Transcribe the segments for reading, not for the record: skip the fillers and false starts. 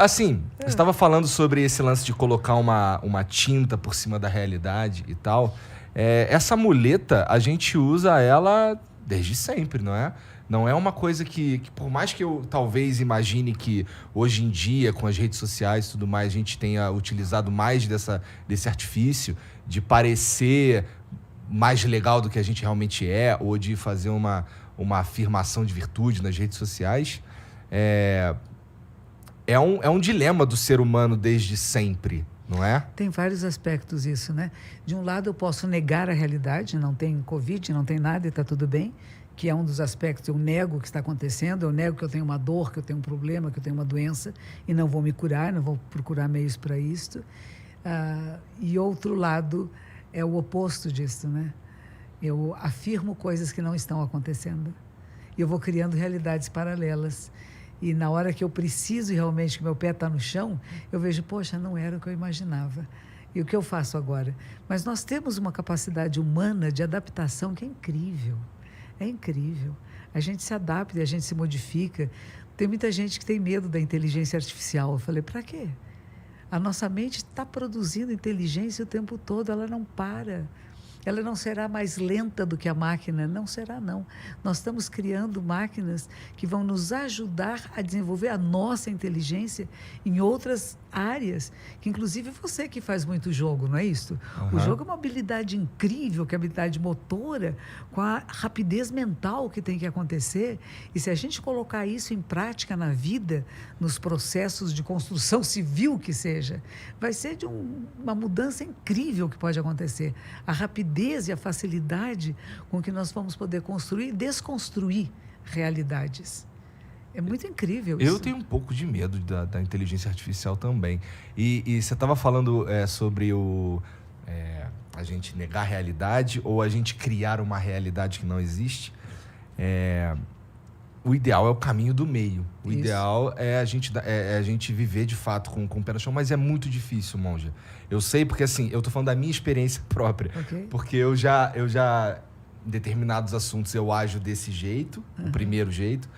assim, você estava falando sobre esse lance de colocar uma tinta por cima da realidade e tal. Essa muleta, a gente usa ela desde sempre, não é? Não é uma coisa que, por mais que eu talvez imagine que hoje em dia, com as redes sociais e tudo mais, a gente tenha utilizado mais desse artifício de parecer mais legal do que a gente realmente é, ou de fazer uma afirmação de virtude nas redes sociais, é um dilema do ser humano desde sempre, não é? Tem vários aspectos isso, né? De um lado eu posso negar a realidade, não tem Covid, não tem nada e está tudo bem, que é um dos aspectos, eu nego o que está acontecendo, eu nego que eu tenho uma dor, que eu tenho um problema, que eu tenho uma doença e não vou me curar, não vou procurar meios para isto. E outro lado é o oposto disso, né? Eu afirmo coisas que não estão acontecendo. E eu vou criando realidades paralelas. E na hora que eu preciso realmente que meu pé está no chão, eu vejo, poxa, não era o que eu imaginava. E o que eu faço agora? Mas nós temos uma capacidade humana de adaptação que é incrível. É incrível. A gente se adapta e a gente se modifica. Tem muita gente que tem medo da inteligência artificial. Eu falei, para quê? A nossa mente está produzindo inteligência o tempo todo, ela não para. Ela não será mais lenta do que a máquina, não será não. Nós estamos criando máquinas que vão nos ajudar a desenvolver a nossa inteligência em outras áreas, que inclusive você que faz muito jogo, não é isso? O jogo é uma habilidade incrível, que é a habilidade motora, com a rapidez mental que tem que acontecer, e se a gente colocar isso em prática na vida, nos processos de construção civil que seja, vai ser de uma mudança incrível que pode acontecer. A rapidez e a facilidade com que nós vamos poder construir e desconstruir realidades. É muito incrível isso. Eu tenho um pouco de medo da inteligência artificial também. E você estava falando sobre a gente negar a realidade ou a gente criar uma realidade que não existe. O ideal é o caminho do meio. O ideal é a gente viver de fato com o pé no chão, mas é muito difícil, Monja. Eu sei porque, assim, eu tô falando da minha experiência própria. Okay. Porque eu já, em determinados assuntos, eu ajo desse jeito, o primeiro jeito.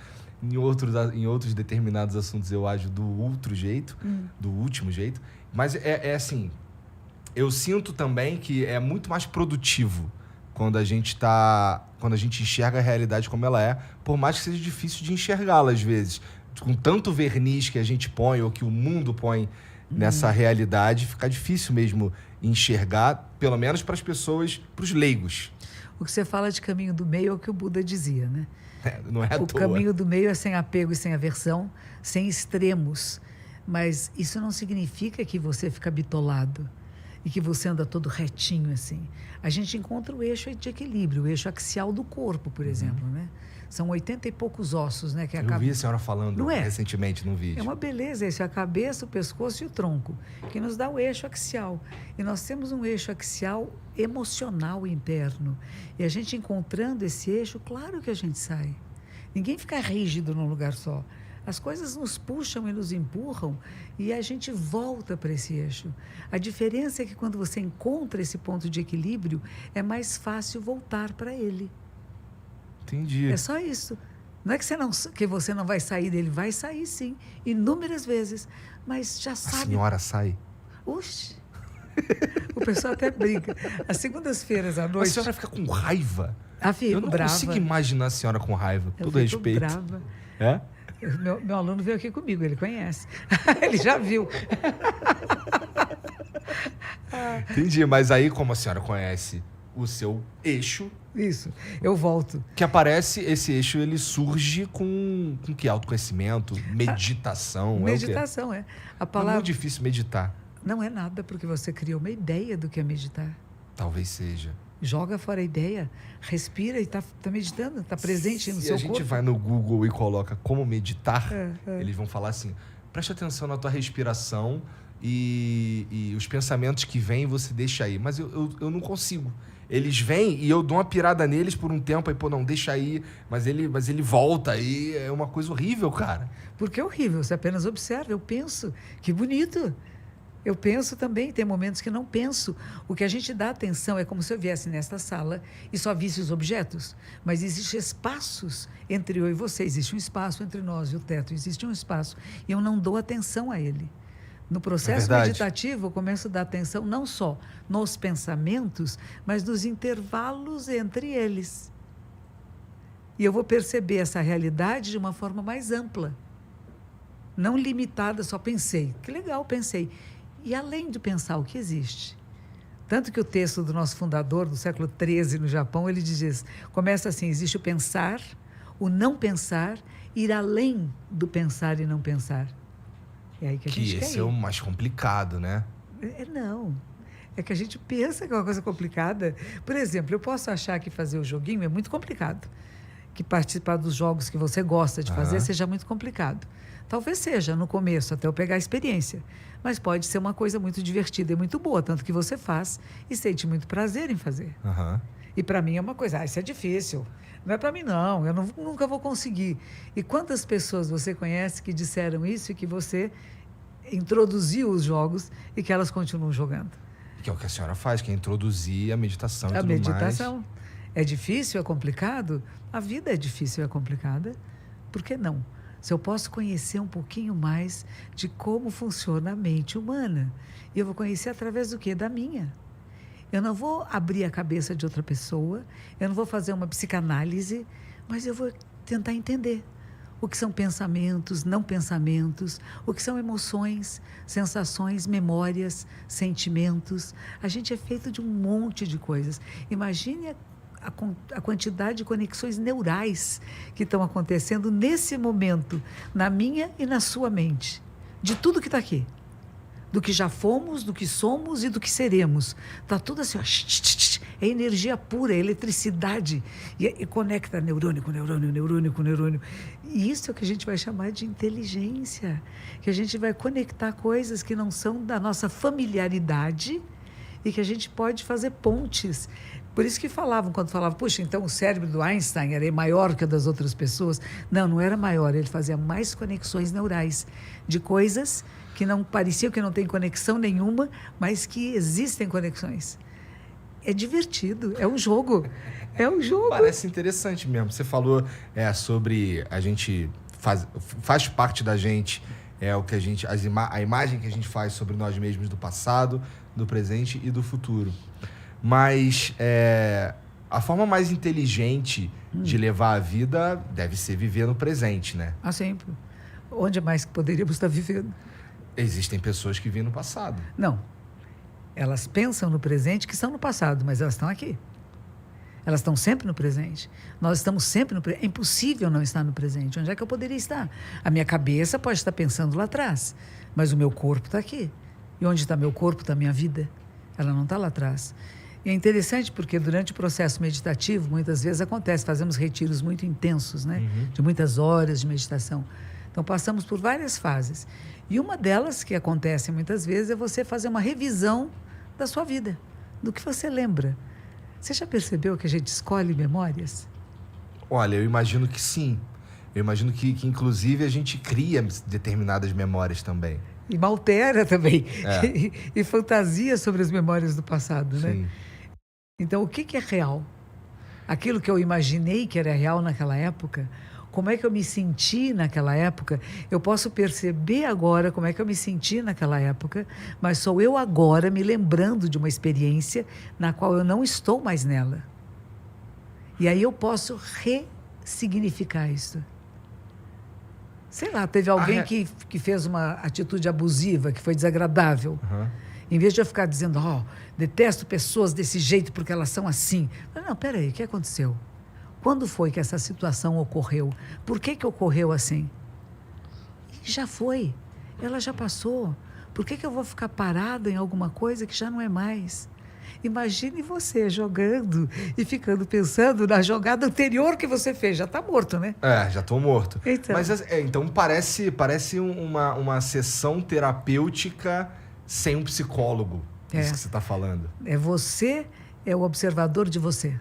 Em outros determinados assuntos, eu ajo do outro jeito, do último jeito. Mas assim, eu sinto também que é muito mais produtivo quando a gente enxerga a realidade como ela é, por mais que seja difícil de enxergá-la às vezes. Com tanto verniz que a gente põe, ou que o mundo põe nessa realidade, fica difícil mesmo enxergar, pelo menos para as pessoas, para os leigos. O que você fala de caminho do meio é o que o Buda dizia, né? Não é à toa. O caminho do meio é sem apego e sem aversão, sem extremos. Mas isso não significa que você fica bitolado e que você anda todo retinho assim. A gente encontra o eixo de equilíbrio, o eixo axial do corpo, por exemplo, né? São 80 e poucos ossos, né? Eu vi a senhora falando recentemente num vídeo. É uma beleza isso, a cabeça, o pescoço e o tronco, que nos dá o eixo axial. E nós temos um eixo axial emocional interno. E a gente encontrando esse eixo, claro que a gente sai. Ninguém fica rígido num lugar só. As coisas nos puxam e nos empurram e a gente volta para esse eixo. A diferença é que quando você encontra esse ponto de equilíbrio, é mais fácil voltar para ele. Entendi. É só isso. Não é que você não vai sair dele, vai sair sim, inúmeras vezes, mas já sabe. A senhora sai? Oxe! O pessoal até brinca. Às segundas-feiras à noite... A senhora fica com raiva? Eu não consigo imaginar a senhora com raiva, todo respeito. Brava. É? Meu aluno veio aqui comigo, ele conhece. Ele já viu. Entendi, mas aí como a senhora conhece o seu eixo... Isso, eu volto. Que aparece, esse eixo, ele surge com que? Autoconhecimento, meditação? Meditação, A palavra... É muito difícil meditar. Não é nada, porque você criou uma ideia do que é meditar. Talvez seja. Joga fora a ideia, respira e está meditando, está presente no seu corpo. Se a gente vai no Google e coloca como meditar, eles vão falar assim, preste atenção na tua respiração e os pensamentos que vêm você deixa aí. Mas eu não consigo. Eles vêm e eu dou uma pirada neles por um tempo, aí, não, deixa aí, mas ele volta aí, é uma coisa horrível, cara. Por que horrível? Você apenas observa, eu penso, que bonito. Eu penso também, tem momentos que não penso. O que a gente dá atenção é como se eu viesse nesta sala e só visse os objetos. Mas existem espaços entre eu e você. Existe um espaço entre nós e o teto. Existe um espaço. E eu não dou atenção a ele. No processo meditativo, eu começo a dar atenção não só nos pensamentos, mas nos intervalos entre eles. E eu vou perceber essa realidade de uma forma mais ampla. Não limitada, só pensei. Que legal, pensei. E além de pensar, o que existe? Tanto que o texto do nosso fundador, do século XIII, no Japão, ele diz, começa assim, existe o pensar, o não pensar, ir além do pensar e não pensar. É aí que a gente quer esse é o mais complicado, né? Não. É que a gente pensa que é uma coisa complicada. Por exemplo, eu posso achar que fazer o joguinho é muito complicado. Que participar dos jogos que você gosta de fazer seja muito complicado. Talvez seja no começo, até eu pegar a experiência. Mas pode ser uma coisa muito divertida e muito boa, tanto que você faz e sente muito prazer em fazer. E para mim é uma coisa, isso é difícil. Não é para mim, não. Eu nunca vou conseguir. E quantas pessoas você conhece que disseram isso e que você introduziu os jogos e que elas continuam jogando? Que é o que a senhora faz, que é introduzir a meditação e tudo mais. A meditação. É difícil, é complicado? A vida é difícil, é complicada. Por que não? Se eu posso conhecer um pouquinho mais de como funciona a mente humana. E eu vou conhecer através do quê? Da minha. Eu não vou abrir a cabeça de outra pessoa, eu não vou fazer uma psicanálise, mas eu vou tentar entender o que são pensamentos, não pensamentos, o que são emoções, sensações, memórias, sentimentos. A gente é feito de um monte de coisas. Imagine a quantidade de conexões neurais que estão acontecendo nesse momento, na minha e na sua mente, de tudo que está aqui. Do que já fomos, do que somos e do que seremos. Está tudo assim, ó, é energia pura, é eletricidade. E conecta neurônio com neurônio, neurônio com neurônio. E isso é o que a gente vai chamar de inteligência. Que a gente vai conectar coisas que não são da nossa familiaridade e que a gente pode fazer pontes. Por isso que quando falavam, puxa, então o cérebro do Einstein era maior que o das outras pessoas. Não, não era maior, ele fazia mais conexões neurais de coisas que não pareciam que não tem conexão nenhuma, mas que existem conexões. É divertido, é um jogo. É um jogo. Parece interessante mesmo. Você falou sobre a gente faz parte da gente, o que a imagem que a gente faz sobre nós mesmos do passado, do presente e do futuro. Mas a forma mais inteligente de levar a vida deve ser viver no presente, né? Sempre. Onde mais que poderíamos estar vivendo? Existem pessoas que vivem no passado. Não. Elas pensam no presente que são no passado, mas elas estão aqui. Elas estão sempre no presente. Nós estamos sempre no presente. É impossível não estar no presente. Onde é que eu poderia estar? A minha cabeça pode estar pensando lá atrás, mas o meu corpo está aqui. E onde está meu corpo está a minha vida. Ela não está lá atrás. E é interessante porque durante o processo meditativo, muitas vezes acontece, fazemos retiros muito intensos, né? De muitas horas de meditação. Então, passamos por várias fases. E uma delas, que acontece muitas vezes, é você fazer uma revisão da sua vida, do que você lembra. Você já percebeu que a gente escolhe memórias? Olha, eu imagino que sim. Eu imagino que inclusive, a gente cria determinadas memórias também. E altera também. E fantasia sobre as memórias do passado, né? Sim. Então, o que é real? Aquilo que eu imaginei que era real naquela época, como é que eu me senti naquela época? Eu posso perceber agora como é que eu me senti naquela época, mas sou eu agora me lembrando de uma experiência na qual eu não estou mais nela. E aí eu posso ressignificar isso. Sei lá, teve alguém que fez uma atitude abusiva, que foi desagradável. Em vez de eu ficar dizendo, detesto pessoas desse jeito porque elas são assim. Não, peraí, o que aconteceu? Quando foi que essa situação ocorreu? Por que ocorreu assim? E já foi. Ela já passou. Por que eu vou ficar parada em alguma coisa que já não é mais? Imagine você jogando e ficando pensando na jogada anterior que você fez. Já está morto, né? Já estou morto. Então. Mas então parece uma sessão terapêutica sem um psicólogo. Isso que você está falando. Você é o observador de você.